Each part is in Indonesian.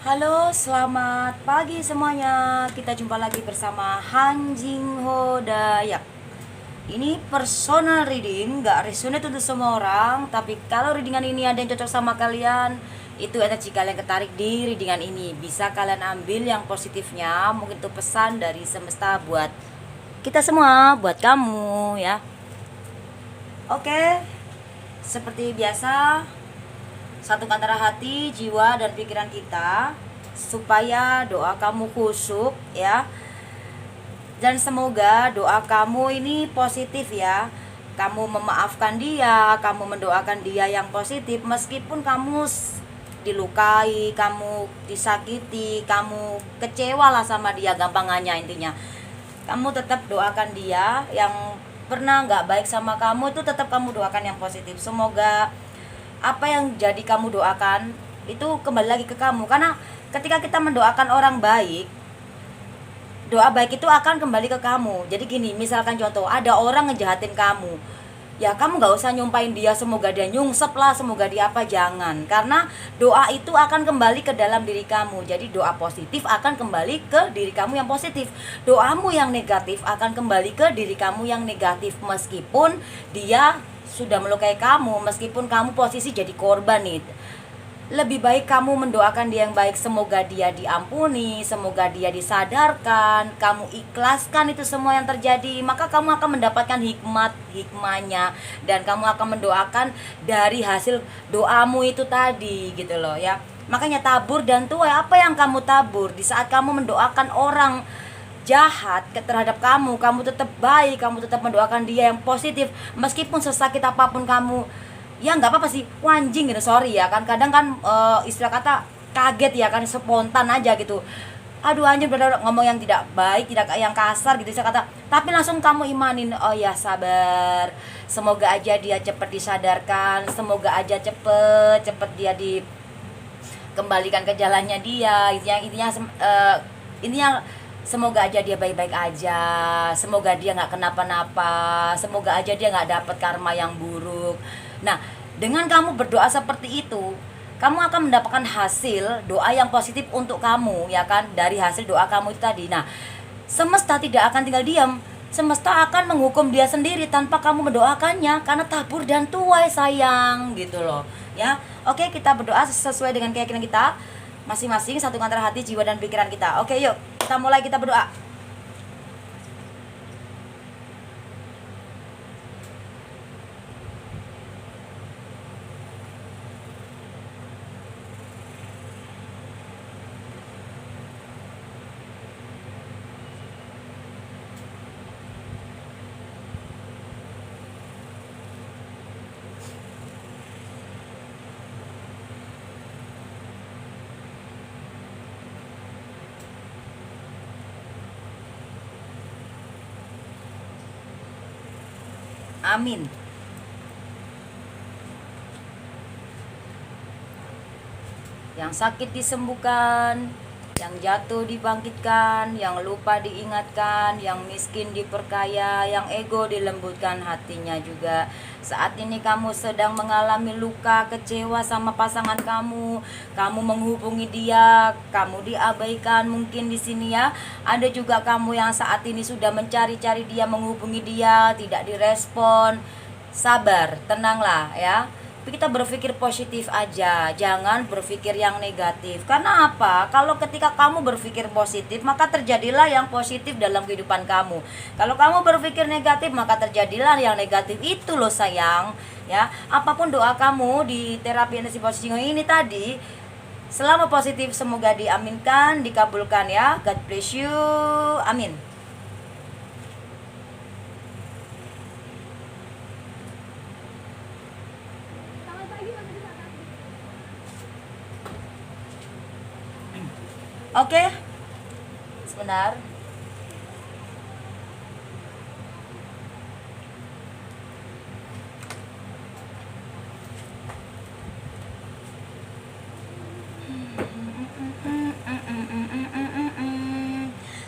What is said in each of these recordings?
Halo, selamat pagi semuanya. Kita jumpa lagi bersama Han Jingho Dayak. Ini personal reading, nggak resonate untuk semua orang. Tapi kalau readingan ini ada yang cocok sama kalian, itu energi kalian ketarik di readingan ini. Bisa kalian ambil yang positifnya, mungkin itu pesan dari semesta buat kita semua, buat kamu ya. Oke, seperti biasa, satu antara hati, jiwa, dan pikiran kita supaya doa kamu kusuk ya, dan semoga doa kamu ini positif ya. Kamu memaafkan dia, kamu mendoakan dia yang positif meskipun kamu dilukai, kamu disakiti, kamu kecewa lah sama dia, gampangannya intinya. Kamu tetap doakan dia yang pernah nggak baik sama kamu, itu tetap kamu doakan yang positif. Semoga apa yang jadi kamu doakan itu kembali lagi ke kamu, karena ketika kita mendoakan orang baik, doa baik itu akan kembali ke kamu. Jadi gini, misalkan contoh ada orang ngejahatin kamu, ya kamu nggak usah nyumpahin dia semoga dia nyungsep lah, semoga dia apa, jangan, karena doa itu akan kembali ke dalam diri kamu. Jadi doa positif akan kembali ke diri kamu yang positif, doamu yang negatif akan kembali ke diri kamu yang negatif, meskipun dia sudah melukai kamu, meskipun kamu posisi jadi korban nih. Lebih baik kamu mendoakan dia yang baik, semoga dia diampuni, semoga dia disadarkan, kamu ikhlaskan itu semua yang terjadi, maka kamu akan mendapatkan hikmahnya, dan kamu akan mendoakan dari hasil doamu itu tadi gitu loh ya. Makanya tabur dan tuai, apa yang kamu tabur di saat kamu mendoakan orang jahat terhadap kamu, kamu tetap baik, kamu tetap mendoakan dia yang positif, meskipun sesakit apapun kamu, ya nggak apa-apa sih, wanjing gitu, sorry ya kan, kadang kan istilah kata kaget ya kan, spontan aja gitu, aduh anjir bener ngomong yang tidak baik, tidak yang kasar gitu saya kata, tapi langsung kamu imanin, oh ya sabar, semoga aja dia cepet disadarkan, semoga aja cepet dia dikembalikan ke jalannya dia, intinya semoga aja dia baik-baik aja, semoga dia nggak kenapa-napa, semoga aja dia nggak dapet karma yang buruk. Nah, dengan kamu berdoa seperti itu, kamu akan mendapatkan hasil doa yang positif untuk kamu ya kan, dari hasil doa kamu itu tadi. Nah, semesta tidak akan tinggal diam, semesta akan menghukum dia sendiri tanpa kamu mendoakannya, karena tabur dan tuai sayang gitu loh ya. Oke, kita berdoa sesuai dengan keyakinan kita masing-masing, satu antara hati, jiwa, dan pikiran kita. Oke, yuk kita mulai, kita berdoa. Amin. Yang sakit disembuhkan, yang jatuh dibangkitkan, yang lupa diingatkan, yang miskin diperkaya, yang ego dilembutkan hatinya juga. Saat ini kamu sedang mengalami luka, kecewa sama pasangan kamu menghubungi dia, kamu diabaikan mungkin di sini ya. Ada juga kamu yang saat ini sudah mencari-cari dia, menghubungi dia, tidak direspon. Sabar, tenanglah ya, kita berpikir positif aja, jangan berpikir yang negatif. Karena apa? Kalau ketika kamu berpikir positif, maka terjadilah yang positif dalam kehidupan kamu. Kalau kamu berpikir negatif, maka terjadilah yang negatif. Itu loh sayang ya. Apapun doa kamu di terapi energi positif ini tadi, selama positif, semoga diaminkan, dikabulkan ya. God bless you. Amin. Oke, sebentar.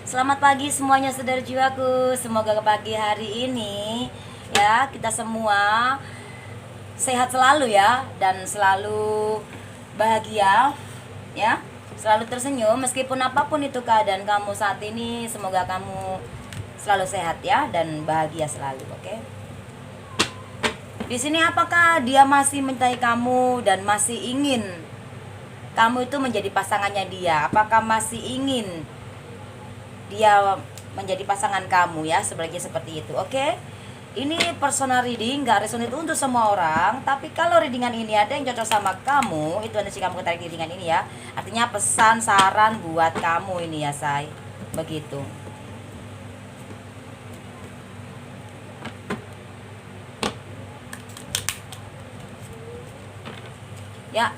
Selamat pagi semuanya saudara jiwaku. Semoga pagi hari ini ya kita semua sehat selalu ya, dan selalu bahagia ya. Selalu tersenyum meskipun apapun itu keadaan kamu saat ini. Semoga kamu selalu sehat ya dan bahagia selalu, oke? Di sini apakah dia masih mencintai kamu dan masih ingin kamu itu menjadi pasangannya dia? Apakah masih ingin dia menjadi pasangan kamu ya? Sebaliknya seperti itu, oke? Ini personal reading, gak resonate untuk semua orang. Tapi kalau readingan ini ada yang cocok sama kamu, itu energi kamu ketarik di readingan ini ya. Artinya pesan, saran buat kamu ini ya, say. Begitu. Ya.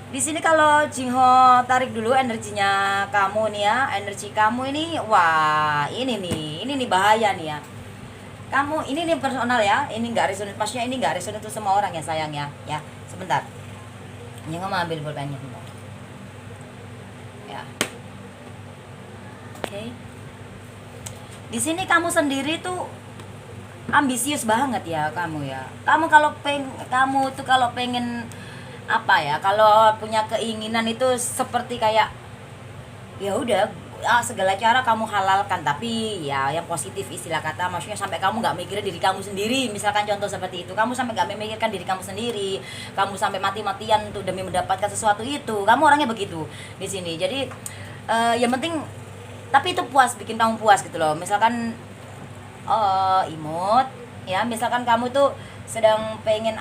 Di sini kalau Jingho tarik dulu energinya kamu nih ya. Energi kamu ini, wah, ini nih bahaya nih ya. Kamu ini nih personal ya, ini nggak resonate, maksudnya ini nggak resonate tuh semua orang ya sayang ya. Ya, sebentar. Jingho mau ambil pulpennya bentar. Ya. Oke. Di sini kamu sendiri tuh ambisius banget ya kamu ya. Kamu tuh kalau pengen apa ya, kalau punya keinginan itu seperti kayak ya udah segala cara kamu halalkan, tapi ya yang positif istilah kata, maksudnya sampai kamu nggak mikirin diri kamu sendiri. Misalkan contoh seperti itu, kamu sampai nggak memikirkan diri kamu sendiri, kamu sampai mati-matian untuk demi mendapatkan sesuatu itu, kamu orangnya begitu di sini. Jadi yang penting, tapi itu puas, bikin kamu puas gitu loh. Misalkan imut ya, misalkan kamu tuh sedang pengen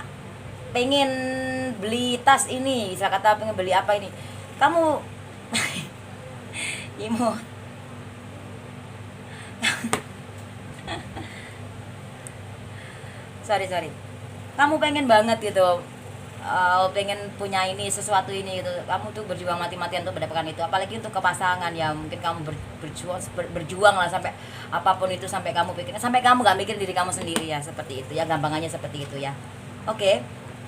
beli tas ini, bisa kata pengen beli apa ini, kamu imut sorry kamu pengen banget gitu, pengen punya ini, sesuatu ini gitu, kamu tuh berjuang mati-matian untuk mendapatkan itu, apalagi untuk ke pasangan ya. Mungkin kamu berjuang lah sampai apapun itu, sampai kamu pikirnya, sampai kamu gak mikir diri kamu sendiri ya, seperti itu ya, gampangannya seperti itu ya. Oke.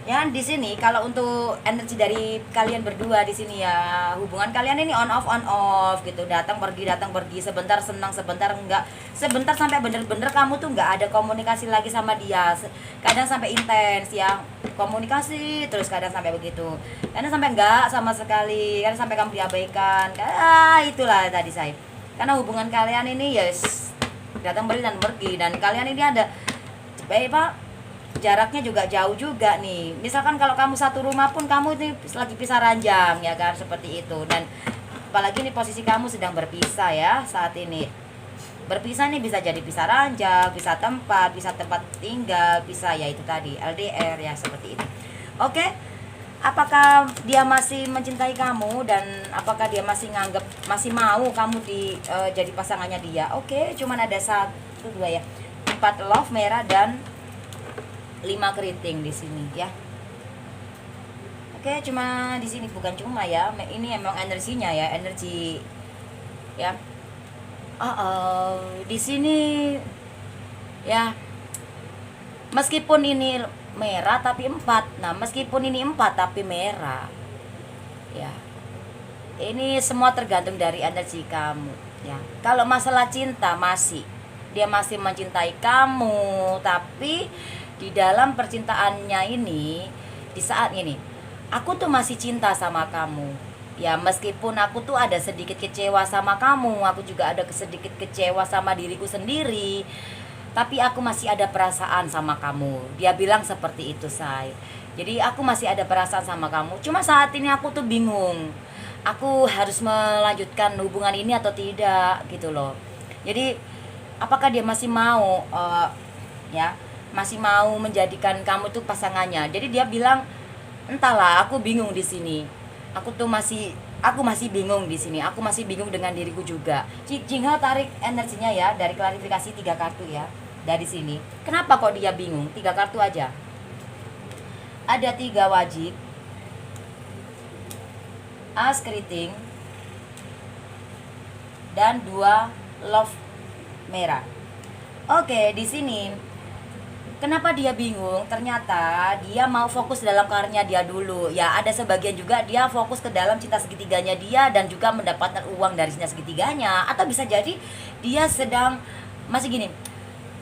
Ya, di sini kalau untuk energi dari kalian berdua di sini ya, hubungan kalian ini on off gitu, datang pergi, sebentar senang, sebentar enggak, sebentar sampai bener-bener kamu tuh nggak ada komunikasi lagi sama dia, kadang sampai intens ya komunikasi terus, kadang sampai begitu, kadang sampai enggak sama sekali, kadang sampai kamu diabaikan. Itulah tadi saya, karena hubungan kalian ini yes datang pergi, dan kalian ini ada pak, jaraknya juga jauh juga nih. Misalkan kalau kamu satu rumah pun kamu ini lagi pisah ranjang ya kan, seperti itu. Dan apalagi nih posisi kamu sedang berpisah ya saat ini. Berpisah nih bisa jadi pisah ranjang, pisah tempat tinggal, pisah ya itu tadi LDR ya, seperti itu. Oke. Apakah dia masih mencintai kamu, dan apakah dia masih mau kamu jadi pasangannya dia? Oke, cuman ada 1, 2 ya. 4 love merah dan 5 keriting di sini ya. Oke, cuma di sini bukan cuma ya. Ini emang energinya ya, energi ya. Di sini ya. Meskipun ini merah tapi 4. Nah, meskipun ini 4 tapi merah. Ya. Ini semua tergantung dari energi kamu ya. Kalau masalah cinta dia masih mencintai kamu, tapi di dalam percintaannya ini, di saat ini aku tuh masih cinta sama kamu ya, meskipun aku tuh ada sedikit kecewa sama kamu, aku juga ada sedikit kecewa sama diriku sendiri, tapi aku masih ada perasaan sama kamu. Dia bilang seperti itu, say. Jadi aku masih ada perasaan sama kamu, cuma saat ini aku tuh bingung, aku harus melanjutkan hubungan ini atau tidak gitu loh. Jadi apakah dia masih mau ya, masih mau menjadikan kamu tuh pasangannya. Jadi dia bilang, entahlah, aku bingung di sini. Aku masih bingung di sini. Aku masih bingung dengan diriku juga. Jingho tarik energinya ya dari klarifikasi 3 kartu ya. Dari sini. Kenapa kok dia bingung? 3 kartu aja. Ada 3 wajib. As keriting. Dan 2 love merah. Oke, di sini kenapa dia bingung? Ternyata dia mau fokus dalam karirnya dia dulu. Ya, ada sebagian juga dia fokus ke dalam cinta segitiganya dia dan juga mendapatkan uang dari cinta segitiganya. Atau bisa jadi dia sedang masih gini.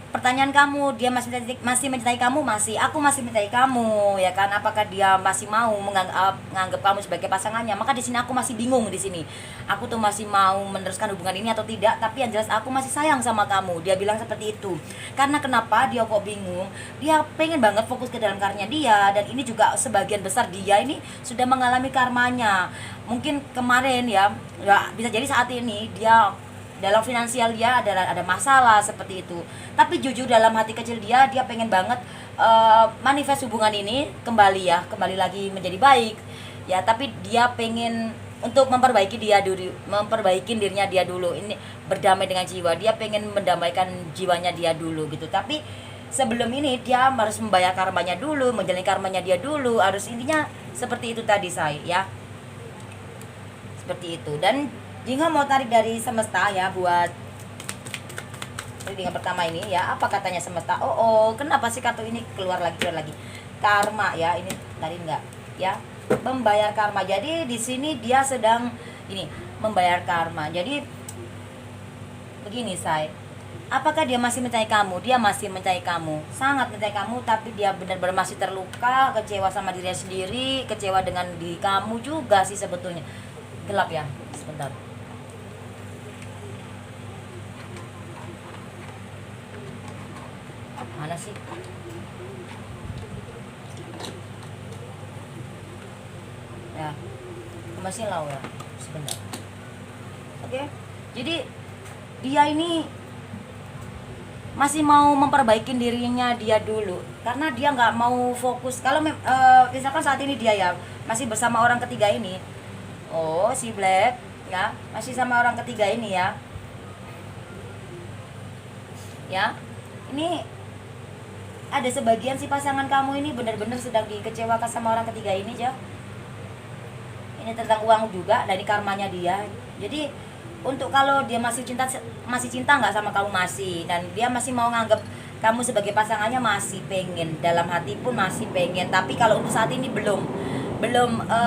pertanyaan kamu, dia masih mencintai kamu? Masih. Aku masih mencintai kamu, ya kan? Apakah dia masih mau menganggap kamu sebagai pasangannya? Maka di sini aku masih bingung di sini. Aku tuh masih mau meneruskan hubungan ini atau tidak, tapi yang jelas aku masih sayang sama kamu. Dia bilang seperti itu. Karena kenapa dia kok bingung? Dia pengen banget fokus ke dalam karirnya dia, dan ini juga sebagian besar dia ini sudah mengalami karmanya. Mungkin kemarin ya bisa jadi saat ini dia dalam finansial dia ada masalah seperti itu. Tapi jujur dalam hati kecil dia pengen banget manifest hubungan ini kembali lagi menjadi baik ya. Tapi dia pengen untuk memperbaiki dirinya dia dulu. Ini berdamai dengan jiwa, dia pengen mendamaikan jiwanya dia dulu gitu. Tapi sebelum ini dia harus membayar karmanya dulu, menjalani karmanya dia dulu, harus intinya seperti itu tadi saya ya, seperti itu. Dan Jingho mau tarik dari semesta ya buat reading pertama ini ya. Apa katanya semesta? Kenapa sih kartu ini keluar lagi? Karma ya, ini tadi enggak ya. Membayar karma. Jadi di sini dia sedang ini membayar karma. Jadi begini say, apakah dia masih mencintai kamu? Dia masih mencintai kamu, sangat mencintai kamu, tapi dia benar-benar masih terluka, kecewa sama dirinya sendiri, kecewa dengan diri kamu juga sih sebetulnya. Gelap ya, sebentar. Mana sih? Ya, masih lau ya, sebentar. Oke. Jadi dia ini masih mau memperbaiki dirinya dia dulu, karena dia nggak mau fokus. Kalau misalkan saat ini dia ya masih bersama orang ketiga ini, si Black ya masih sama orang ketiga ini ya, ini ada sebagian si pasangan kamu ini benar-benar sedang dikecewakan sama orang ketiga ini ya. Ini tentang uang juga dari karmanya dia. Jadi untuk kalau dia masih cinta nggak sama kamu masih, dan dia masih mau nganggap kamu sebagai pasangannya, masih pengen, dalam hati pun masih pengen. Tapi kalau untuk saat ini belum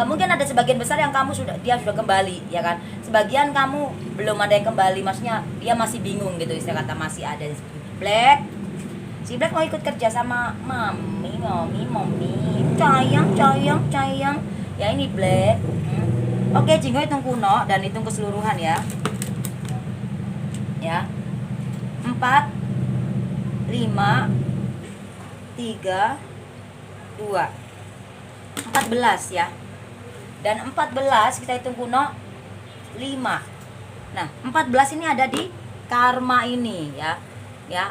mungkin ada sebagian besar yang dia sudah kembali ya kan, sebagian kamu belum ada yang kembali, maksudnya dia masih bingung gitu, istilah kata masih ada. Si Black mau ikut kerja sama mami, sayang ya. Ini Black. Oke, Jingho hitung kuno dan hitung keseluruhan ya. 4 5 3 2 14 ya. Dan 14 kita hitung kuno 5. Nah, 14 ini ada di karma ini ya,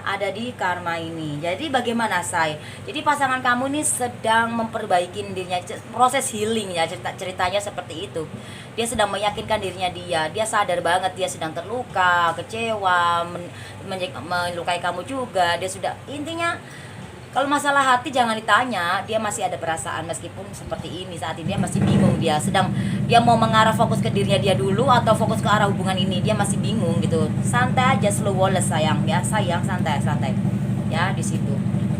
ada di karma ini. Jadi bagaimana say? Jadi pasangan kamu ini sedang memperbaiki dirinya, proses healing ya, ceritanya seperti itu. Dia sedang meyakinkan dirinya dia sadar banget dia sedang terluka, kecewa, melukai kamu juga. Dia sudah, intinya kalau masalah hati jangan ditanya, dia masih ada perasaan meskipun seperti ini saat ini dia masih bingung, dia mau mengarah fokus ke dirinya dia dulu atau fokus ke arah hubungan ini, dia masih bingung gitu. Santai aja, slow wallet sayang ya, santai ya di situ.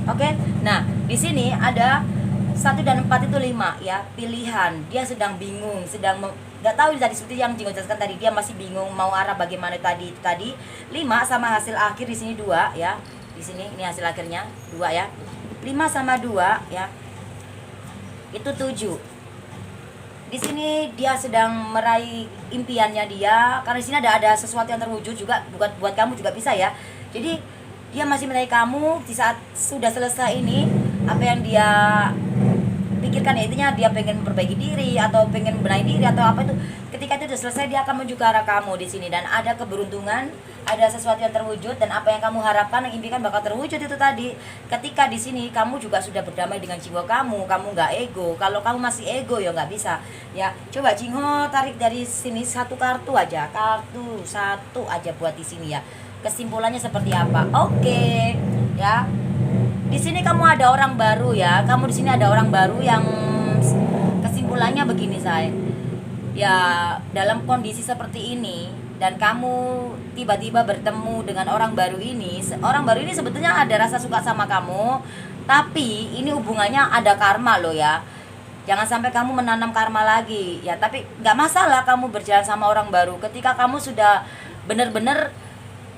Oke. Nah, di sini ada 1 dan 4 itu 5 ya, pilihan. Dia sedang bingung, nggak tahu tadi seperti yang Jingho jelaskan tadi, dia masih bingung mau arah bagaimana tadi 5 sama hasil akhir di sini 2 ya. Di sini ini hasil akhirnya 2 ya. 5 sama 2 ya. Itu 7. Di sini dia sedang meraih impiannya dia, karena di sini ada sesuatu yang terwujud juga buat kamu juga bisa ya. Jadi dia masih mencintai kamu di saat sudah selesai ini, apa yang dia pikirkan ya, intinya dia pengen memperbaiki diri atau pengen membenahi diri atau apa itu. Ketika itu sudah selesai, dia akan menuju ke arah kamu di sini, dan ada keberuntungan, ada sesuatu yang terwujud, dan apa yang kamu harapkan, yang impikan bakal terwujud itu tadi. Ketika di sini kamu juga sudah berdamai dengan jiwa kamu nggak ego. Kalau kamu masih ego ya nggak bisa ya. Coba Jingho tarik dari sini satu kartu satu aja buat di sini ya. Kesimpulannya seperti apa? Oke ya. Di sini kamu ada orang baru ya. Kamu di sini ada orang baru yang kesimpulannya begini say. Ya, dalam kondisi seperti ini dan kamu tiba-tiba bertemu dengan orang baru ini. Orang baru ini sebetulnya ada rasa suka sama kamu, tapi ini hubungannya ada karma loh ya. Jangan sampai kamu menanam karma lagi ya. Tapi nggak masalah kamu berjalan sama orang baru ketika kamu sudah benar-benar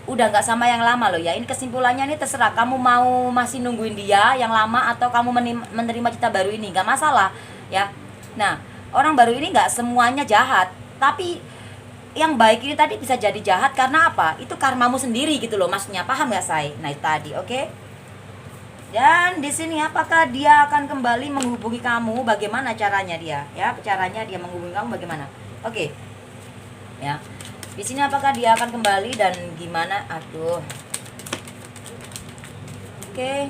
udah nggak sama yang lama loh ya. Ini kesimpulannya nih, terserah kamu mau masih nungguin dia yang lama atau kamu menerima cinta baru ini, nggak masalah ya. Nah, orang baru ini nggak semuanya jahat, tapi yang baik ini tadi bisa jadi jahat karena apa? Itu karmamu sendiri gitu loh, maksudnya paham nggak say? Nah itu tadi, oke? Dan di sini apakah dia akan kembali menghubungi kamu? Bagaimana caranya dia? Ya, caranya dia menghubungi kamu bagaimana? Oke. Ya. Di sini apakah dia akan kembali dan gimana? Aduh. Oke.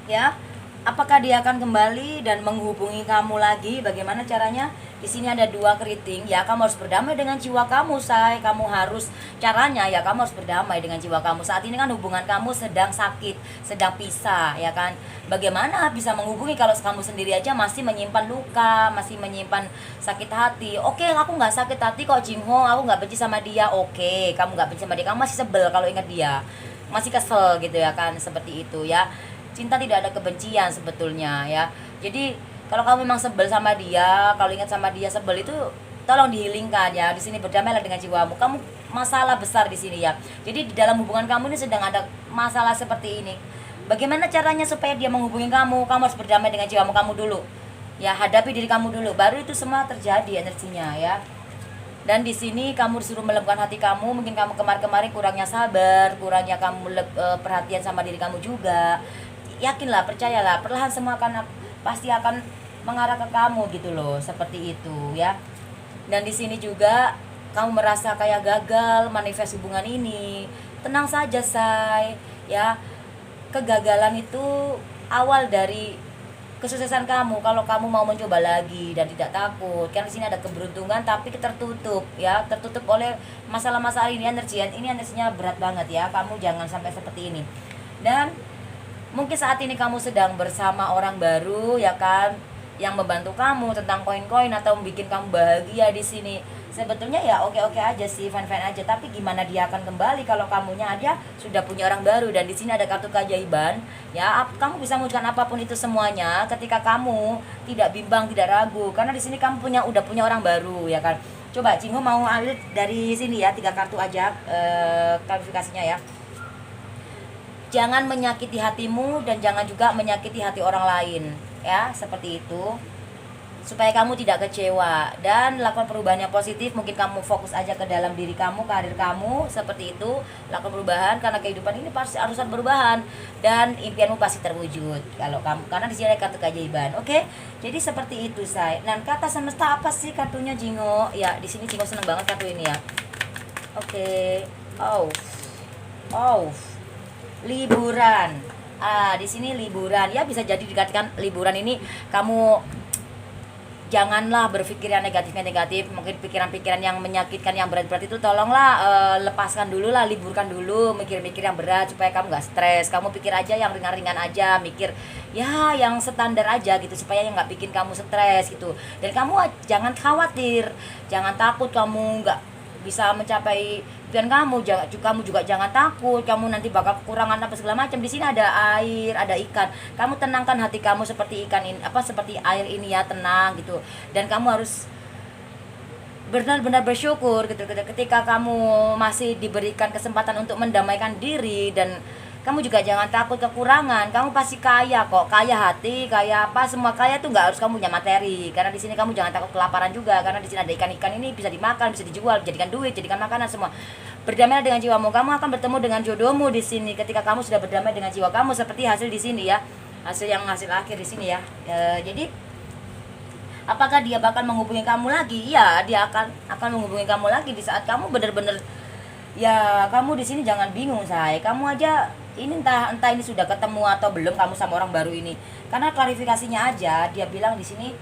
Ya, apakah dia akan kembali dan menghubungi kamu lagi? Bagaimana caranya? Di sini ada dua keriting. Ya, kamu harus berdamai dengan jiwa kamu, say. Kamu harus, caranya ya kamu harus berdamai dengan jiwa kamu. Saat ini kan hubungan kamu sedang sakit, sedang pisah, ya kan? Bagaimana bisa menghubungi kalau kamu sendiri aja masih menyimpan luka, masih menyimpan sakit hati? Oke, aku nggak sakit hati kok, Jingho. Aku nggak benci sama dia. Oke, kamu nggak benci sama dia. Kamu masih sebel kalau ingat dia, masih kesel gitu ya kan? Seperti itu ya. Cinta tidak ada kebencian sebetulnya ya. Jadi kalau kamu memang sebel sama dia, kalau ingat sama dia sebel itu, tolong dihilingkan ya. Di sini berdamailah dengan jiwamu. Kamu masalah besar di sini ya. Jadi di dalam hubungan kamu ini sedang ada masalah seperti ini. Bagaimana caranya supaya dia menghubungi kamu? Kamu harus berdamai dengan jiwamu kamu dulu. Ya, hadapi diri kamu dulu. Baru itu semua terjadi energinya ya. Dan di sini kamu disuruh melembutkan hati kamu. Mungkin kamu kemarin-kemarin kurangnya sabar, kurangnya kamu perhatian sama diri kamu juga. Yakinlah, percayalah, perlahan semua akan pasti akan mengarah ke kamu gitu loh, seperti itu ya. Dan di sini juga kamu merasa kayak gagal manifest hubungan ini. Tenang saja, say, ya. Kegagalan itu awal dari kesuksesan kamu kalau kamu mau mencoba lagi dan tidak takut. Kan di sini ada keberuntungan tapi tertutup ya, tertutup oleh masalah-masalah ini. Energinya berat banget ya. Kamu jangan sampai seperti ini. Dan mungkin saat ini kamu sedang bersama orang baru ya kan, yang membantu kamu tentang koin-koin atau membuat kamu bahagia di sini. Sebetulnya ya oke-oke aja sih, fine-fine aja, tapi gimana dia akan kembali kalau kamunya aja sudah punya orang baru. Dan di sini ada kartu keajaiban ya, kamu bisa mengucapkan apapun itu semuanya ketika kamu tidak bimbang, tidak ragu, karena di sini kamu udah punya orang baru ya kan. Coba Cingho mau ambil dari sini ya, 3 kartu aja klarifikasinya ya. Jangan menyakiti hatimu dan jangan juga menyakiti hati orang lain ya, seperti itu, supaya kamu tidak kecewa dan lakukan perubahan yang positif. Mungkin kamu fokus aja ke dalam diri kamu, karir kamu, seperti itu. Lakukan perubahan karena kehidupan ini pasti harus ada perubahan dan impianmu pasti terwujud kalau kamu, karena di sini ada kartu keajaiban. Oke, jadi seperti itu, say. Dan kata semesta apa sih kartunya, Jingho? Ya, di sini Jingho seneng banget kartu ini ya. Oke. Oh, liburan. Di sini liburan ya, bisa jadi dikatakan liburan ini kamu janganlah berpikir yang negatif, mungkin pikiran-pikiran yang menyakitkan, yang berat-berat itu tolonglah lepaskan dulu lah, liburkan dulu mikir-mikir yang berat supaya kamu nggak stres. Kamu pikir aja yang ringan-ringan aja, mikir ya yang standar aja gitu supaya yang nggak bikin kamu stres gitu. Dan kamu jangan khawatir, jangan takut kamu nggak bisa mencapai tujuan kamu. Kamu juga jangan takut kamu nanti bakal kekurangan apa segala macam. Di sini ada air, ada ikan. Kamu tenangkan hati kamu seperti ikan ini, seperti air ini ya, tenang gitu. Dan kamu harus benar-benar bersyukur gitu ketika kamu masih diberikan kesempatan untuk mendamaikan diri. Dan kamu juga jangan takut kekurangan. Kamu pasti kaya kok, kaya hati, kaya apa, semua kaya tuh nggak harus kamu punya materi. Karena di sini kamu jangan takut kelaparan juga, karena di sini ada ikan-ikan ini bisa dimakan, bisa dijual, jadikan duit, jadikan makanan semua. Berdamai dengan jiwamu, kamu akan bertemu dengan jodohmu di sini ketika kamu sudah berdamai dengan jiwa kamu, seperti hasil di sini ya, hasil akhir di sini ya. Jadi apakah dia bakal menghubungi kamu lagi? Iya, dia akan menghubungi kamu lagi di saat kamu benar-benar ya. Kamu di sini jangan bingung, say. Kamu aja ini entah ini sudah ketemu atau belum kamu sama orang baru ini. Karena klarifikasinya aja dia bilang di sini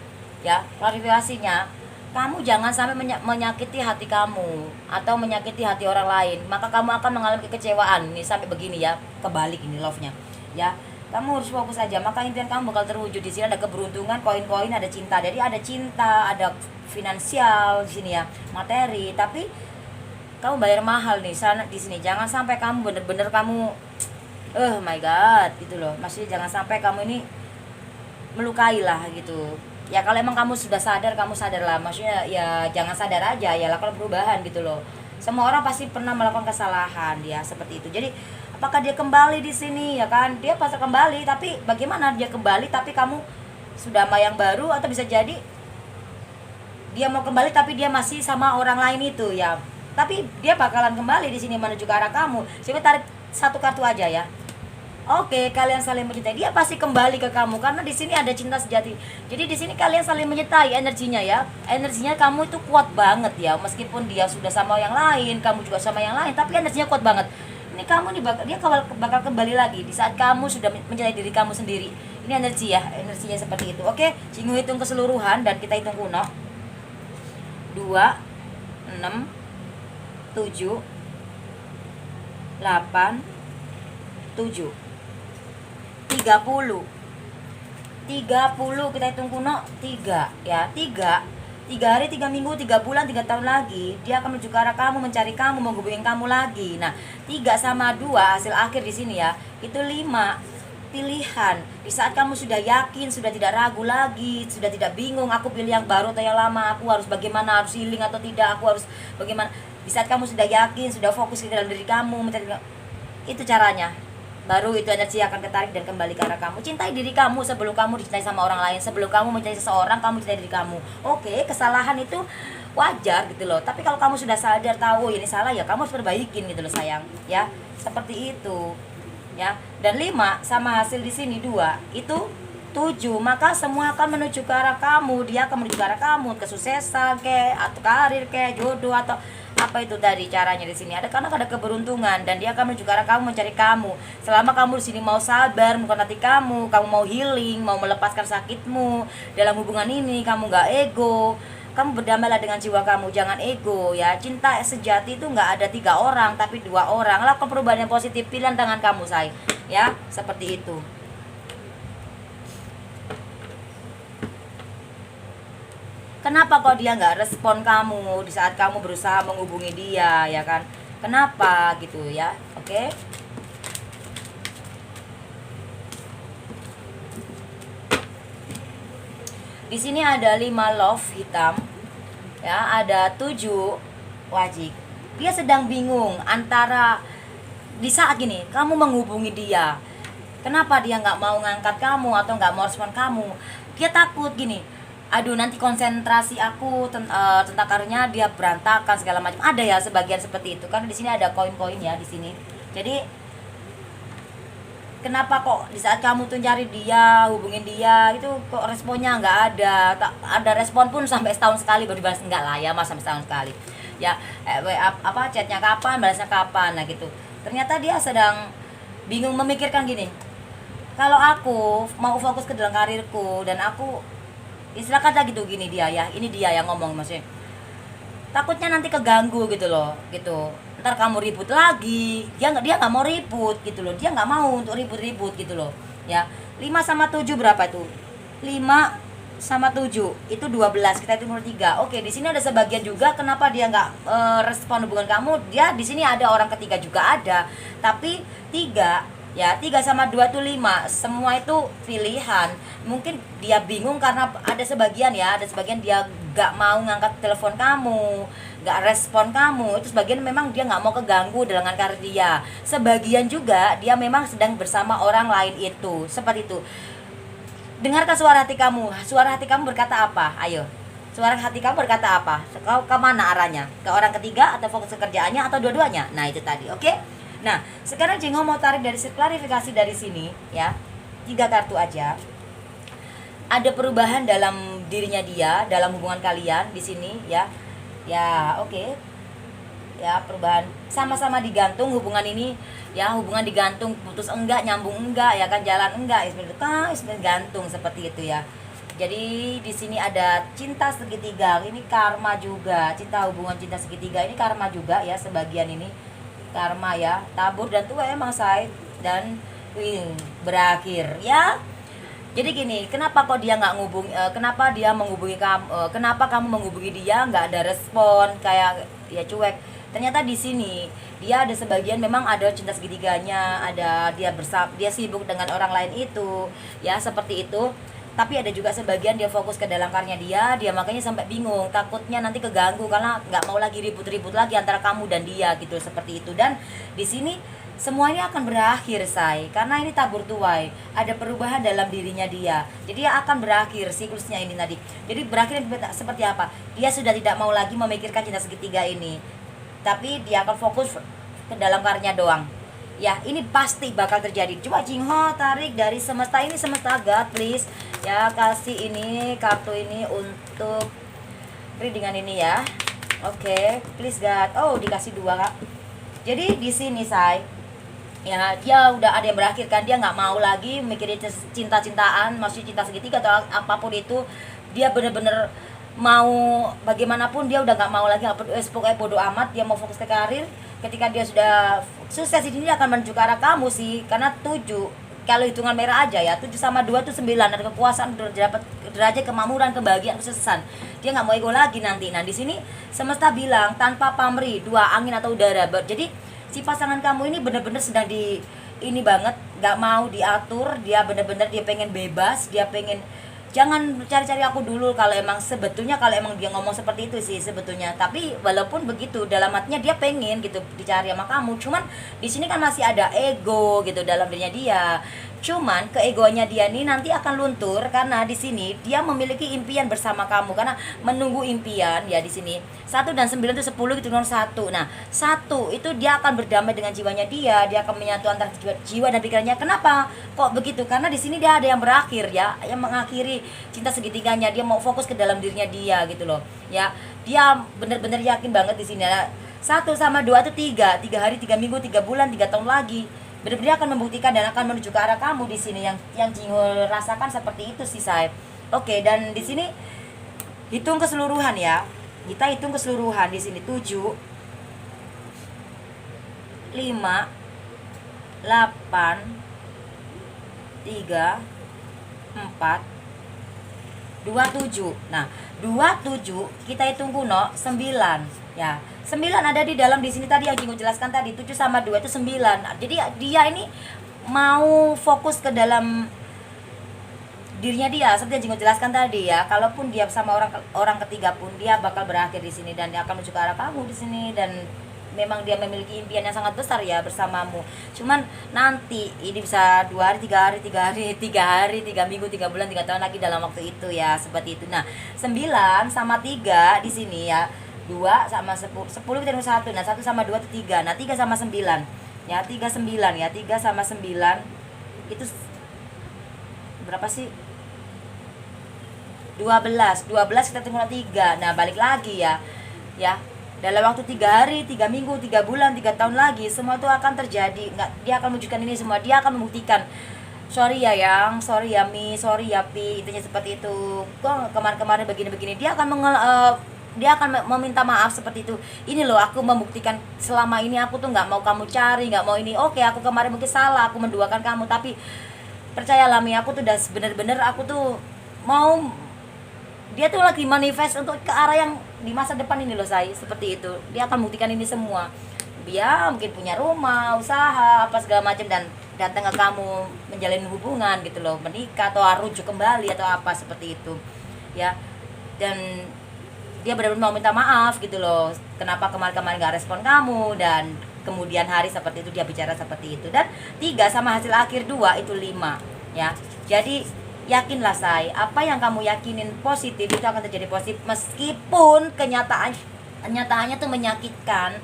ya, klarifikasinya kamu jangan sampai menyakiti hati kamu atau menyakiti hati orang lain, maka kamu akan mengalami kekecewaan. Ini sampai begini ya, kebalik ini love-nya ya. Kamu harus fokus aja, maka impian kamu bakal terwujud. Di sini ada keberuntungan, koin-koin, ada cinta. Jadi ada cinta, ada finansial di sini ya, materi, tapi kamu bayar mahal nih sana di sini. Jangan sampai kamu bener-bener kamu oh my god gitu loh. Maksudnya jangan sampai kamu ini melukai lah gitu. Ya kalau emang kamu sudah sadar, kamu sadar lah. Maksudnya ya jangan sadar aja, ya lakukan perubahan gitu loh. Semua orang pasti pernah melakukan kesalahan ya seperti itu. Jadi apakah dia kembali di sini ya kan? Dia pasti kembali, tapi bagaimana dia kembali tapi kamu sudah sama yang baru, atau bisa jadi dia mau kembali tapi dia masih sama orang lain itu ya. Tapi dia bakalan kembali di sini menuju ke arah kamu. Coba tarik satu kartu aja ya. Oke, kalian saling mencintai. Dia pasti kembali ke kamu karena di sini ada cinta sejati. Jadi di sini kalian saling mencintai energinya ya. Energinya kamu itu kuat banget ya. Meskipun dia sudah sama yang lain, kamu juga sama yang lain, tapi energinya kuat banget. Ini kamu nih dia bakal kembali lagi di saat kamu sudah mencintai diri kamu sendiri. Ini energi ya, energinya seperti itu. Oke, Jingho hitung keseluruhan dan kita hitung kuno. 2 6 7 8 7 30 kita hitung kuno 3 ya. 3 hari, 3 minggu, 3 bulan, 3 tahun lagi dia akan menuju ke arah kamu, mencari kamu, menghubungi kamu lagi. Nah 3 sama 2 hasil akhir di sini ya, itu 5 pilihan. Di saat kamu sudah yakin, sudah tidak ragu lagi, sudah tidak bingung, aku pilih yang baru atau yang lama, aku harus bagaimana, harus healing atau tidak, aku harus bagaimana. Di saat kamu sudah yakin, sudah fokus ke dalam diri kamu, mencari, itu caranya. Baru itu energi akan ketarik dan kembali ke arah kamu. Cintai diri kamu sebelum kamu dicintai sama orang lain. Sebelum kamu mencintai seseorang, kamu cintai diri kamu. Oke, kesalahan itu wajar gitu loh. Tapi kalau kamu sudah sadar, tahu ini salah, ya kamu harus perbaikin gitu loh sayang. Ya, seperti itu. Ya, dan 5 sama hasil di sini 2 itu 7, maka semua akan menuju ke arah kamu. Dia akan menuju ke arah kamu, kesuksesan kayak, atau karir kayak, jodoh atau apa itu tadi caranya di sini. Ada karena ada keberuntungan dan dia akan menuju ke arah kamu, mencari kamu. Selama kamu di sini mau sabar, bukan hati kamu mau healing, mau melepaskan sakitmu dalam hubungan ini, kamu gak ego. Kamu berdamailah dengan jiwa kamu, jangan ego ya. Cinta sejati itu nggak ada 3 orang, tapi 2 orang. Lakukan perubahan yang positif, pilihan tangan kamu say. Ya, seperti itu. Kenapa kok dia nggak respon kamu di saat kamu berusaha menghubungi dia ya kan? Kenapa gitu ya? Oke. Di sini ada 5 love hitam. Ya, ada 7 wajik. Dia sedang bingung antara di saat gini, kamu menghubungi dia. Kenapa dia nggak mau ngangkat kamu atau nggak mau respon kamu? Dia takut gini. Aduh, nanti konsentrasi aku tentang karirnya dia berantakan segala macam. Ada ya sebagian seperti itu. Karena di sini ada koin-koin ya di sini. Jadi kenapa kok di saat kamu tuh cari dia, hubungin dia, itu kok responnya nggak ada? Tak ada respon pun sampai setahun sekali baru dibalas, enggak lah ya, mas, sampai setahun sekali. Ya, apa chatnya kapan, balasnya kapan, nah gitu. Ternyata dia sedang bingung memikirkan gini. Kalau aku mau fokus ke dalam karirku dan aku istilah kata gitu gini dia ya, ini dia yang ngomong maksudnya. Takutnya nanti keganggu gitu loh, gitu. Ntar kamu ribut lagi. Dia nggak mau ribut gitu loh. Dia nggak mau untuk ribut-ribut gitu loh. Ya. 5 sama 7 berapa itu? 5 sama 7 itu 12. Kita itu nomor 3. Oke, di sini ada sebagian juga kenapa dia nggak respon hubungan kamu. Dia di sini ada orang ketiga juga ada. Tapi 3 ya, 3 sama 2 itu 5. Semua itu pilihan. Mungkin dia bingung karena ada sebagian ya, ada sebagian dia gak mau ngangkat telepon kamu, gak respon kamu. Itu sebagian memang dia gak mau keganggu dengan karir dia. Sebagian juga dia memang sedang bersama orang lain itu. Seperti itu. Dengarkan suara hati kamu. Suara hati kamu berkata apa? Ayo. Suara hati kamu berkata apa? Kau kemana arahnya? Ke orang ketiga atau fokus ke kerjaannya atau dua-duanya? Nah itu tadi, oke? Nah, sekarang Jingho mau tarik dari klarifikasi dari sini ya. 3 kartu aja. Ada perubahan dalam dirinya dia, dalam hubungan kalian di sini ya. Ya, oke. Ya, perubahan sama-sama digantung hubungan ini ya, hubungan digantung, putus enggak, nyambung enggak ya kan, jalan enggak, sebenarnya gantung seperti itu ya. Jadi di sini ada cinta segitiga, ini karma juga. Hubungan cinta segitiga ini karma juga ya, sebagian ini karma ya, tabur dan tua emang say dan berakhir ya. Jadi gini, kenapa kok dia nggak kenapa dia menghubungi kamu, kenapa kamu menghubungi dia nggak ada respon, kayak ya cuek. ternyata di sini dia ada sebagian memang ada cinta segitiganya, ada dia sibuk dengan orang lain itu, ya seperti itu. Tapi ada juga sebagian dia fokus ke dalam karya dia makanya sampai bingung, takutnya nanti keganggu karena nggak mau lagi ribut-ribut lagi antara kamu dan dia gitu, seperti itu. Dan di sini semuanya akan berakhir, say, karena ini tabur tuai, ada perubahan dalam dirinya dia, jadi akan berakhir siklusnya ini tadi. Jadi berakhir seperti apa, dia sudah tidak mau lagi memikirkan cinta segitiga ini, tapi dia akan fokus ke dalam karyanya doang. Ya, ini pasti bakal terjadi. Coba Jingho tarik dari semesta ini, semesta God, please. Ya, kasih ini kartu ini untuk readingan ini ya. Oke, please God. Oh, dikasih 2, Kak. Jadi di sini, say, ya dia udah ada yang berakhir kan, dia nggak mau lagi mikirin cinta-cintaan, maksudnya cinta segitiga atau apapun itu. Dia bener-bener mau bagaimanapun dia udah nggak mau lagi, pokoknya bodo amat, dia mau fokus ke karir. Ketika dia sudah sukses ini, dia akan menuju ke arah kamu sih, karena 7 kalau hitungan merah aja ya, 7 sama 2 itu 9, ada kekuasaan, dapat derajat kemakmuran, kebahagiaan, kesuksesan. Dia nggak mau ego lagi nanti. Nah di sini semesta bilang tanpa pamrih, 2 angin atau udara. Jadi si pasangan kamu ini bener-bener sedang di ini banget, nggak mau diatur, dia bener-bener dia pengen bebas, dia pengen jangan cari-cari aku dulu. Kalau emang sebetulnya kalau emang dia ngomong seperti itu sih sebetulnya, tapi walaupun begitu dalam hatinya dia pengen gitu dicari sama kamu. Cuman di sini kan masih ada ego gitu dalam dirinya dia. Cuman keegonya dia nih nanti akan luntur karena di sini dia memiliki impian bersama kamu, karena menunggu impian ya di sini. 1 dan 9 itu 10 gitu kan 1. Nah, 1 itu dia akan berdamai dengan jiwanya dia akan menyatu antara jiwa dan pikirannya. Kenapa kok begitu? Karena di sini dia ada yang berakhir ya, yang mengakhiri cinta segitiganya, dia mau fokus ke dalam dirinya dia gitu loh. Ya, dia benar-benar yakin banget di sini. 1 sama 2 itu 3 hari, 3 minggu, 3 bulan, 3 tahun lagi. Benar-benar akan membuktikan dan akan menuju ke arah kamu di sini, yang Jingho rasakan seperti itu sih, say. Oke, dan di sini hitung keseluruhan ya. Kita hitung keseluruhan di sini 7 5 8 3 4 27. Nah, 27 kita hitung kuno 9 ya. 9 ada di dalam di sini tadi yang Jingho jelaskan tadi, 7 sama 2 itu 9. Jadi dia ini mau fokus ke dalam dirinya dia, seperti yang Jingho jelaskan tadi ya. Kalaupun dia sama orang ketiga pun dia bakal berakhir di sini dan dia akan menuju ke arah kamu di sini, dan memang dia memiliki impian yang sangat besar ya bersamamu. Cuman nanti ini bisa 2 hari, 3 hari, 3 hari, 3 hari, 3 minggu, 3 bulan, 3 tahun lagi dalam waktu itu ya, seperti itu. Nah, 9 sama 3 di sini ya. 2 sama 10 kita hitung 1. Nah, 1 sama 2 itu 3. Nah, 3 sama 9 ya, 39 ya. 3 sama 9 itu berapa sih? 12 kita hitung 3. Nah, balik lagi ya. Ya, dalam waktu 3 hari, 3 minggu, 3 bulan, 3 tahun lagi, semua itu akan terjadi. Dia akan menunjukkan ini semua. Dia akan membuktikan, sorry ya Yang, sorry ya Mi, sorry ya Pi, intinya seperti itu. Kok kemarin-kemarin begini-begini. Dia akan meminta maaf seperti itu. Ini loh, aku membuktikan selama ini aku tuh nggak mau kamu cari, nggak mau ini. Oke, aku kemarin mungkin salah, aku menduakan kamu, tapi percayalah Mi, aku tuh udah bener-bener aku tuh mau, dia tuh lagi manifest untuk ke arah yang di masa depan ini loh, saya seperti itu. Dia akan buktikan ini semua. Dia mungkin punya rumah, usaha, apa segala macam, dan datang ke kamu menjalin hubungan gitu loh, menikah atau rujuk kembali atau apa seperti itu ya. Dan dia benar-benar mau minta maaf gitu loh, kenapa kemarin-kemarin gak respon kamu, dan kemudian hari seperti itu dia bicara seperti itu. Dan 3 sama hasil akhir 2 itu 5 ya. Jadi yakinlah, say, apa yang kamu yakinin positif itu akan terjadi positif, meskipun kenyataannya tuh menyakitkan,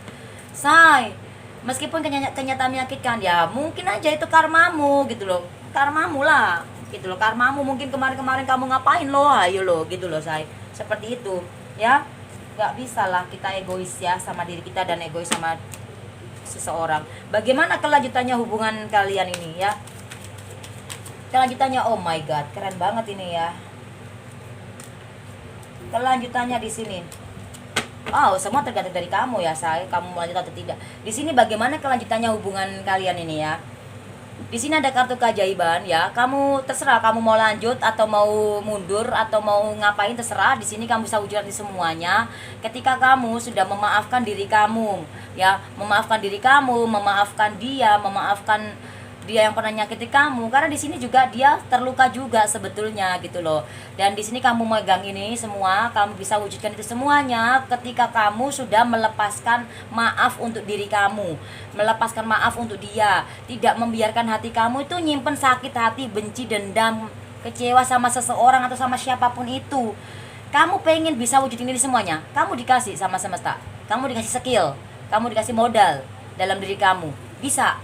say. Meskipun kenyataan menyakitkan ya, mungkin aja itu karmamu gitu loh, karmamu lah gitu loh, karmamu. Mungkin kemarin-kemarin kamu ngapain loh, ayo loh gitu loh, say. Seperti itu ya. Gak bisa lah kita egois ya sama diri kita dan egois sama seseorang. Bagaimana kelanjutannya hubungan kalian ini ya? Kelanjutannya, oh my god, keren banget ini ya. Kelanjutannya di sini. Oh, semua tergantung dari kamu ya, say. Kamu mau lanjut atau tidak. Di sini bagaimana kelanjutannya hubungan kalian ini ya? Di sini ada kartu keajaiban ya. Kamu terserah kamu mau lanjut atau mau mundur atau mau ngapain terserah. Di sini kamu bisa wujudkan di semuanya. Ketika kamu sudah memaafkan diri kamu, ya, memaafkan diri kamu, memaafkan dia, memaafkan dia yang pernah nyakiti kamu, karena di sini juga dia terluka juga sebetulnya gitu loh. Dan di sini kamu megang ini semua, kamu bisa wujudkan itu semuanya ketika kamu sudah melepaskan maaf untuk diri kamu, melepaskan maaf untuk dia, tidak membiarkan hati kamu itu nyimpen sakit hati, benci, dendam, kecewa sama seseorang atau sama siapapun itu. Kamu pengen bisa wujudin ini semuanya, kamu dikasih sama semesta, kamu dikasih skill, kamu dikasih modal dalam diri kamu, bisa.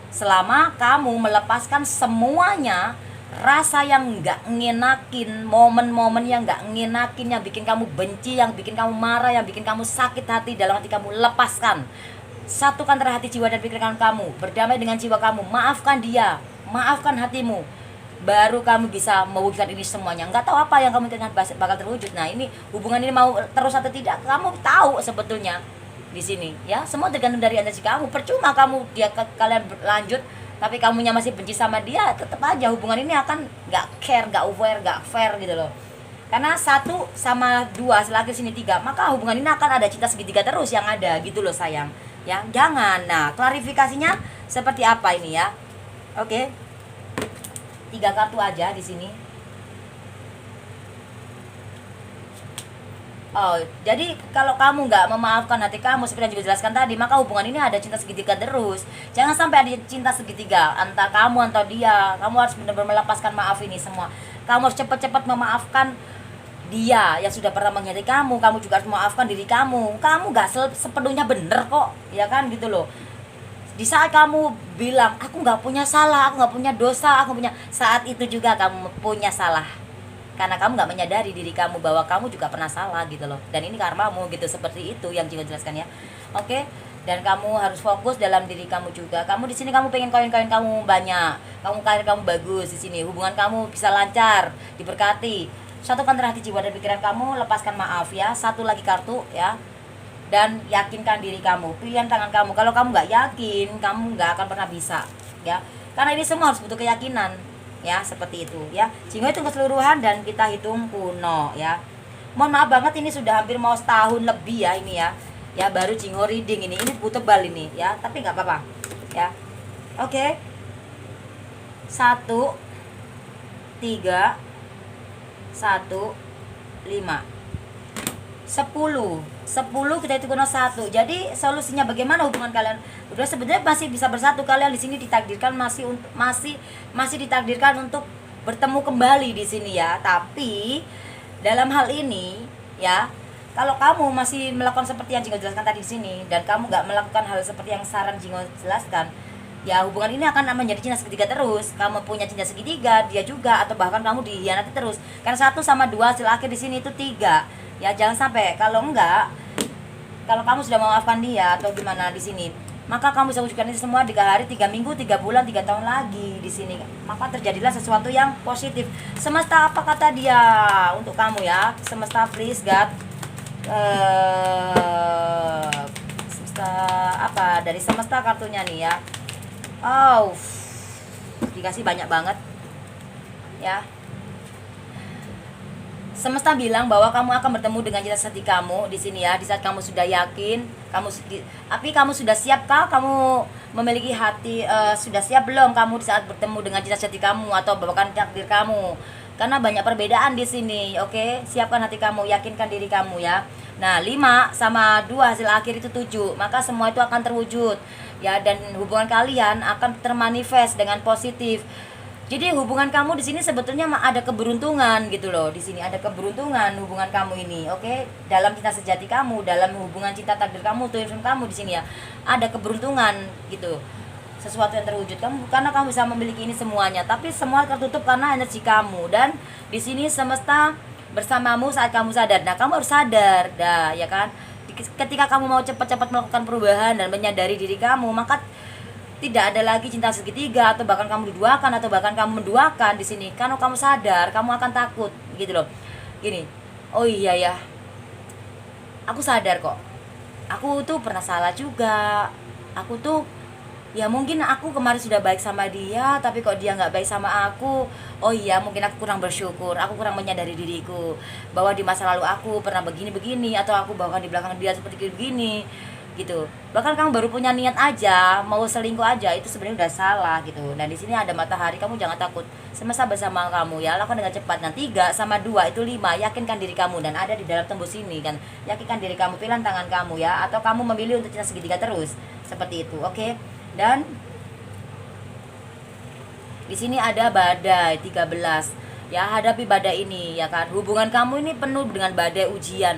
Selama kamu melepaskan semuanya, rasa yang nggak ngenakin, momen-momen yang nggak ngenakin, yang bikin kamu benci, yang bikin kamu marah, yang bikin kamu sakit hati dalam hati kamu, lepaskan. Satukan antara hati, jiwa, dan pikiran kamu, berdamai dengan jiwa kamu, maafkan dia, maafkan hatimu, baru kamu bisa mewujudkan ini semuanya. Nggak tahu apa yang kamu inginkan bakal terwujud. Nah, ini hubungan ini mau terus atau tidak, kamu tahu sebetulnya di sini ya. Semua tergantung dari energi kamu. Percuma kamu kalian berlanjut tapi kamunya masih benci sama dia, tetap aja hubungan ini akan nggak care, nggak aware, nggak fair gitu loh. Karena 1 sama 2 selagi sini 3, maka hubungan ini akan ada cinta segitiga terus yang ada gitu loh sayang ya. Jangan. Nah, klarifikasinya seperti apa ini ya? Oke, 3 kartu aja di sini. Oh, jadi kalau kamu nggak memaafkan hati kamu seperti yang juga jelaskan tadi, maka hubungan ini ada cinta segitiga terus. Jangan sampai ada cinta segitiga antara kamu atau dia. Kamu harus benar-benar melepaskan maaf ini semua. Kamu harus cepat-cepat memaafkan dia yang sudah pernah menyakiti kamu. Kamu juga harus memaafkan diri kamu. Kamu nggak sepenuhnya bener kok, ya kan gitu loh. Di saat kamu bilang aku nggak punya salah, aku nggak punya dosa, aku punya, saat itu juga kamu punya salah, karena kamu nggak menyadari diri kamu bahwa kamu juga pernah salah gitu loh. Dan ini karmamu gitu, seperti itu yang juga jelaskan ya. Oke. Dan kamu harus fokus dalam diri kamu juga. Kamu di sini kamu pengen koin-koin kamu banyak, kamu karir kamu bagus di sini, hubungan kamu bisa lancar, diberkati. Satukan antara hati, jiwa, dan pikiran kamu, lepaskan maaf ya. 1 lagi kartu ya. Dan yakinkan diri kamu, pilihan tangan kamu. Kalau kamu nggak yakin, kamu nggak akan pernah bisa ya. Karena ini semua harus butuh keyakinan ya, seperti itu ya. Jingho hitung keseluruhan dan kita hitung kuno ya. Mohon maaf banget, ini sudah hampir mau setahun lebih ya ini ya. Ya, baru Jingho reading ini butuh tebal ini ya, tapi nggak apa-apa ya. Oke. 1 3 1 5 10 kita hitung kuno 1. Jadi solusinya bagaimana hubungan kalian berdua? Sebenarnya masih bisa bersatu. Kalian di sini ditakdirkan masih ditakdirkan untuk bertemu kembali di sini ya. Tapi dalam hal ini ya, kalau kamu masih melakukan seperti yang Jingho jelaskan tadi di sini dan kamu nggak melakukan hal seperti yang saran Jingho jelaskan, ya hubungan ini akan menjadi cinta segitiga terus. Kamu punya cinta segitiga, dia juga, atau bahkan kamu dihianati terus. Karena 1 sama 2 hasil akhir di sini itu 3. Ya, jangan sampai. Kalau enggak, kalau kamu sudah memaafkan dia atau gimana di sini, maka kamu bisa wujudkan ini semua 3 hari, 3 minggu, 3 bulan, 3 tahun lagi di sini. Maka terjadilah sesuatu yang positif. Semesta apa kata dia untuk kamu ya? Semesta, please God. Semesta apa? Dari semesta kartunya nih ya. Oh, dikasih banyak banget ya. Semesta bilang bahwa kamu akan bertemu dengan cinta sejati kamu di sini ya. Di saat kamu sudah yakin, tapi kamu sudah siapkah? Kamu memiliki hati, sudah siap belum kamu di saat bertemu dengan cinta sejati kamu atau bahkan takdir kamu? Karena banyak perbedaan di sini. Oke, siapkan hati kamu, yakinkan diri kamu ya. Nah, 5 sama 2 hasil akhir itu 7. Maka semua itu akan terwujud ya, dan hubungan kalian akan termanifest dengan positif. Jadi hubungan kamu di sini sebetulnya ada keberuntungan gitu loh. Di sini ada keberuntungan hubungan kamu ini, oke? Dalam cinta sejati kamu, dalam hubungan cinta takdir kamu, twin kamu di sini ya, ada keberuntungan gitu. Sesuatu yang terwujud kamu, karena kamu bisa memiliki ini semuanya. Tapi semua tertutup karena energi kamu. Dan di sini semesta bersamamu saat kamu sadar. Nah, kamu harus sadar, dah ya kan? Ketika kamu mau cepat-cepat melakukan perubahan dan menyadari diri kamu, maka tidak ada lagi cinta segitiga atau bahkan kamu diduakan atau bahkan kamu menduakan di sini. Karena kamu sadar, kamu akan takut gitu loh. Gini, oh iya ya, aku sadar kok, aku tuh pernah salah juga, aku tuh ya mungkin aku kemarin sudah baik sama dia tapi kok dia nggak baik sama aku. Oh iya, mungkin aku kurang bersyukur, aku kurang menyadari diriku bahwa di masa lalu aku pernah begini-begini, atau aku bahkan di belakang dia seperti begini gitu. Bahkan kamu baru punya niat aja mau selingkuh aja, itu sebenarnya udah salah gitu. Nah di sini ada matahari, kamu jangan takut, semesta bersama kamu ya, lakukan dengan cepat. Nah 3 sama 2 itu 5, yakinkan diri kamu, dan ada di dalam tembus ini kan, yakinkan diri kamu, pilihan tangan kamu ya, atau kamu memilih untuk cinta segitiga terus seperti itu. Oke. Dan di sini ada badai 13 ya, hadapi badai ini ya kan. Hubungan kamu ini penuh dengan badai ujian.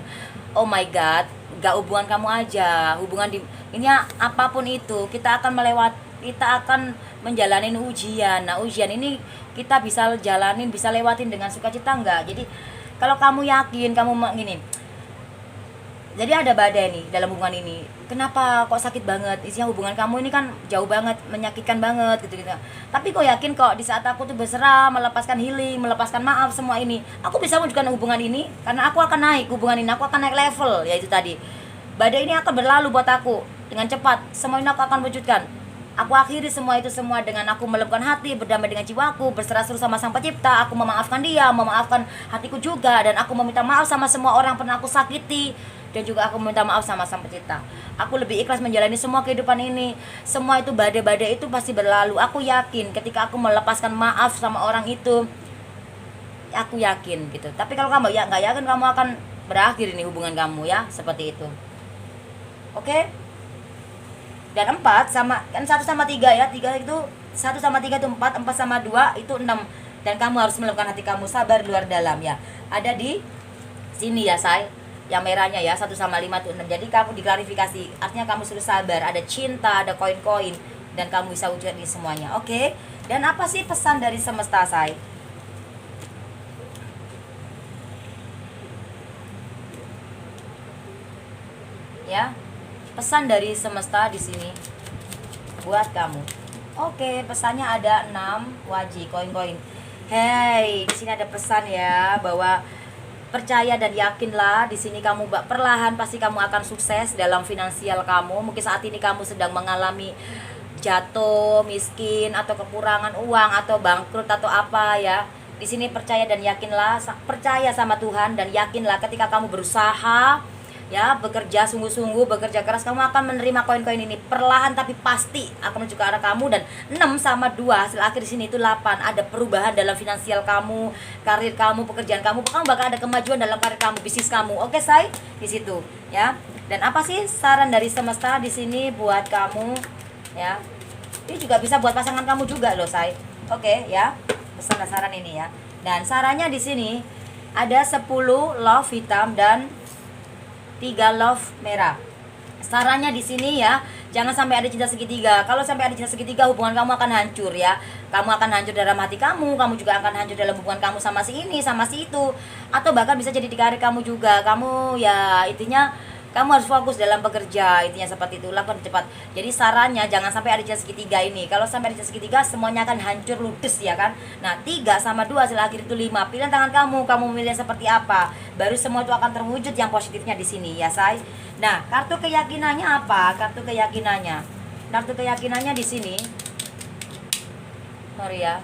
Oh my god, gak hubungan kamu aja, hubungan di ini ya, apapun itu kita akan kita akan menjalani ujian. Nah ujian ini kita bisa jalanin, bisa lewatin dengan sukacita enggak. Jadi kalau kamu yakin, kamu gini, jadi ada badai nih dalam hubungan ini. Kenapa kok sakit banget? Isinya hubungan kamu ini kan jauh banget, menyakitkan banget gitu-gitu. Tapi kok yakin kok di saat aku tuh berserah, melepaskan healing, melepaskan maaf semua ini, aku bisa wujudkan hubungan ini karena aku akan naik hubungan ini, aku akan naik level, yaitu tadi. Badai ini akan berlalu buat aku dengan cepat. Semua ini aku akan wujudkan. Aku akhiri semua itu semua dengan aku melembutkan hati, berdamai dengan jiwaku, berserah seluruh sama Sang Pencipta. Aku memaafkan dia, memaafkan hatiku juga, dan aku meminta maaf sama semua orang yang pernah aku sakiti, dan juga aku meminta maaf sama Sang Pencipta. Aku lebih ikhlas menjalani semua kehidupan ini. Semua itu badai-badai itu pasti berlalu. Aku yakin ketika aku melepaskan maaf sama orang itu, aku yakin gitu. Tapi kalau kamu ya nggak yakin, kamu akan berakhir ini hubungan kamu ya, seperti itu. Oke? Dan 4 sama kan 1 sama 3 ya. 3 itu 1 sama 3 itu 4, 4 sama 2 itu 6. Dan kamu harus melembutkan hati kamu, sabar luar dalam ya. Ada di sini ya, say. Yang merahnya ya, 1 sama 5 itu 6. Jadi kamu diklarifikasi, artinya kamu sudah sabar, ada cinta, ada koin-koin, dan kamu bisa wujudkan di semuanya. Oke? Dan apa sih pesan dari semesta, say? Ya. Pesan dari semesta di sini buat kamu. Oke, pesannya ada 6 waji koin-koin. Hey, di sini ada pesan ya, bahwa percaya dan yakinlah, di sini kamu perlahan pasti kamu akan sukses dalam finansial kamu. Mungkin saat ini kamu sedang mengalami jatuh, miskin, atau kekurangan uang, atau bangkrut, atau apa ya. Di sini percaya dan yakinlah, percaya sama Tuhan dan yakinlah ketika kamu berusaha ya, bekerja sungguh-sungguh, bekerja keras, kamu akan menerima koin-koin ini perlahan tapi pasti akan menuju ke arah kamu. Dan 6 sama 2 hasil akhir di sini itu 8. Ada perubahan dalam finansial kamu, karir kamu, pekerjaan kamu bakal ada kemajuan dalam karir kamu, bisnis kamu. Oke, say, di situ ya. Dan apa sih saran dari semesta di sini buat kamu ya? Ini juga bisa buat pasangan kamu juga loh, say. Oke ya. Pesan dan saran ini ya. Dan sarannya di sini ada 10 love hitam dan 3 love merah. Sarannya di sini ya, jangan sampai ada cinta segitiga. Kalau sampai ada cinta segitiga, hubungan kamu akan hancur ya. Kamu akan hancur dalam hati kamu juga akan hancur dalam hubungan kamu sama si ini, sama si itu. Atau bahkan bisa jadi di karir kamu juga. Kamu ya intinya kamu harus fokus dalam bekerja, intinya seperti itu, lakukan cepat. Jadi sarannya jangan sampai ada cinta segitiga ini. Kalau sampai ada cinta segitiga, semuanya akan hancur ludes ya kan. Nah 3 sama 2 hasil akhir itu 5. Pilihan tangan kamu memilih seperti apa, baru semua itu akan terwujud yang positifnya di sini ya, say. Nah kartu keyakinannya apa? Kartu keyakinannya di sini, sorry ya,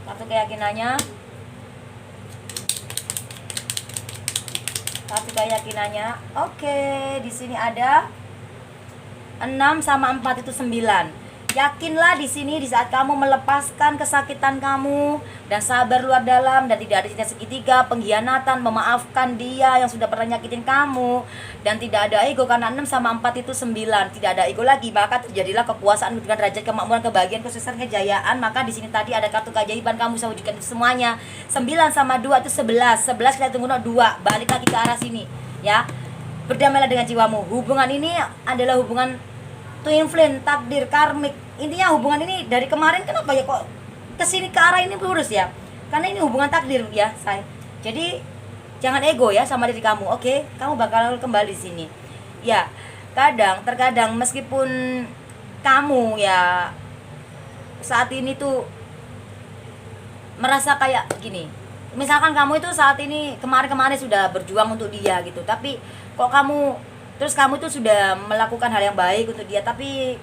kartu keyakinannya oke, di sini ada 6 sama 4 itu 9. Yakinlah di sini di saat kamu melepaskan kesakitan kamu dan sabar luar dalam, dan tidak ada cinta segitiga, pengkhianatan, memaafkan dia yang sudah pernah nyakitin kamu, dan tidak ada ego karena 6 sama 4 itu 9. Tidak ada ego lagi, maka terjadilah kekuasaan dengan derajat kemakmuran, kebahagiaan, kesuksesan, kejayaan. Maka di sini tadi ada kartu keajaiban, kamu bisa wujudkan itu semuanya. 9 sama 2 itu 11. 11 kita tunggu 2, balik lagi ke arah sini ya. Berdamailah dengan jiwamu. Hubungan ini adalah hubungan twin flame, takdir, karmik. Intinya hubungan ini dari kemarin kenapa ya kok kesini ke arah ini lurus ya? Karena ini hubungan takdir ya, say. Jadi jangan ego ya sama diri kamu. Oke, kamu bakal kembali di sini. Ya, terkadang meskipun kamu ya saat ini tuh merasa kayak gini. Misalkan kamu itu saat ini kemarin sudah berjuang untuk dia gitu, tapi kok kamu terus kamu tuh sudah melakukan hal yang baik untuk dia, tapi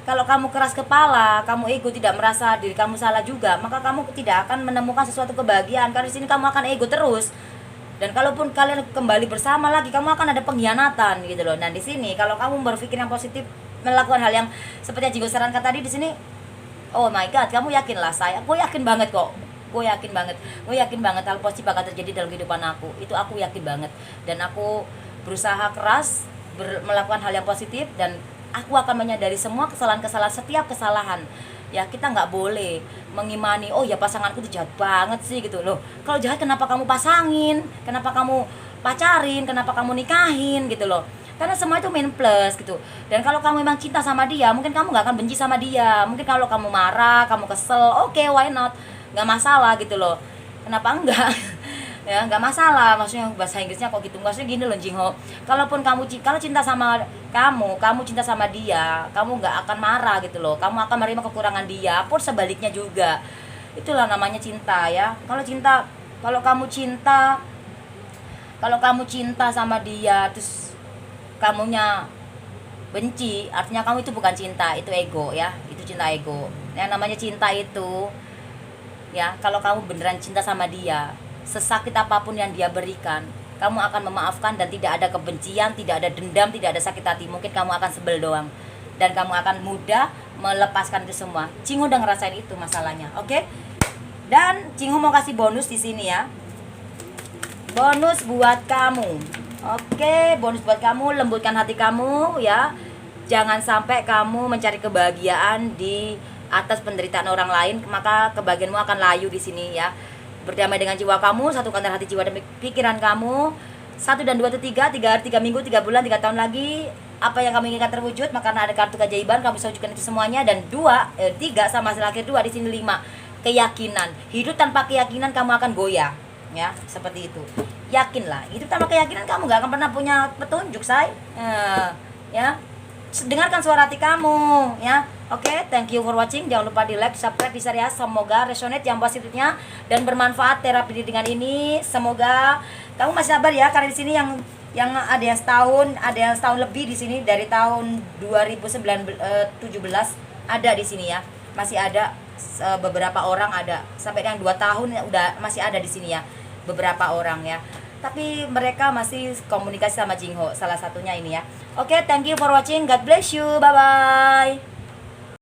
kalau kamu keras kepala, kamu ego, tidak merasa diri kamu salah juga, maka kamu tidak akan menemukan sesuatu kebahagiaan. Karena di sini kamu akan ego terus. Dan kalaupun kalian kembali bersama lagi, kamu akan ada pengkhianatan gitu loh. Nah, di sini kalau kamu berpikir yang positif, melakukan hal yang seperti yang Jigo sarankan tadi di sini, oh my god, kamu yakinlah saya. Gue yakin banget kok. Gue yakin banget. Gue yakin banget hal positif bakal terjadi dalam kehidupan aku. Itu aku yakin banget. Dan aku berusaha keras melakukan hal yang positif, dan aku akan menyadari semua kesalahan-kesalahan, setiap kesalahan. Ya, kita nggak boleh mengimani, oh ya pasanganku tuh jahat banget sih gitu loh. Kalau jahat kenapa kamu pasangin? Kenapa kamu pacarin? Kenapa kamu nikahin gitu loh? Karena semua itu main plus gitu. Dan kalau kamu memang cinta sama dia, mungkin kamu nggak akan benci sama dia. Mungkin kalau kamu marah, kamu kesel, oke, why not? Nggak masalah gitu loh. Kenapa enggak? Ya nggak masalah, maksudnya bahasa Inggrisnya kok gitu, maksudnya gini loh Jingho, kalaupun kalau cinta sama kamu cinta sama dia, kamu nggak akan marah gitu loh, kamu akan menerima kekurangan dia, pun sebaliknya juga. Itulah namanya cinta ya. Kalau kamu cinta sama dia terus kamunya benci, artinya kamu itu bukan cinta, itu ego ya, itu cinta ego. Yang namanya cinta itu ya, kalau kamu beneran cinta sama dia, sesakit apapun yang dia berikan, kamu akan memaafkan dan tidak ada kebencian, tidak ada dendam, tidak ada sakit hati. Mungkin kamu akan sebel doang, dan kamu akan mudah melepaskan itu semua. Jingho udah ngerasain itu masalahnya, oke? Dan Jingho mau kasih bonus di sini ya, bonus buat kamu, oke? Bonus buat kamu, lembutkan hati kamu ya. Jangan sampai kamu mencari kebahagiaan di atas penderitaan orang lain, maka kebahagiaanmu akan layu di sini ya. Berdamai dengan jiwa kamu, satukan hati, jiwa, dan pikiran kamu. 1 dan 2 itu 3 hari, 3 minggu, 3 bulan, 3 tahun lagi. Apa yang kamu inginkan terwujud, maka ada kartu keajaiban, kamu bisa wujudkan itu semuanya. Dan 3 sama hasil akhir 2 di sini 5. Keyakinan. Hidup tanpa keyakinan kamu akan goyah. Ya, seperti itu. Yakinlah, hidup tanpa keyakinan kamu gak akan pernah punya petunjuk, say. Ya. Dengarkan suara hati kamu ya. Oke, thank you for watching. Jangan lupa di like, subscribe, di share ya. Semoga resonate yang positifnya dan bermanfaat terapi dengan ini. Semoga kamu masih sabar ya, karena di sini yang ada yang setahun lebih di sini, dari tahun 2017 ada di sini ya. Masih ada beberapa orang, ada sampai yang 2 tahun udah masih ada di sini ya, beberapa orang ya. Tapi mereka masih komunikasi sama Jingho, salah satunya ini ya. Oke, thank you for watching. God bless you. Bye bye.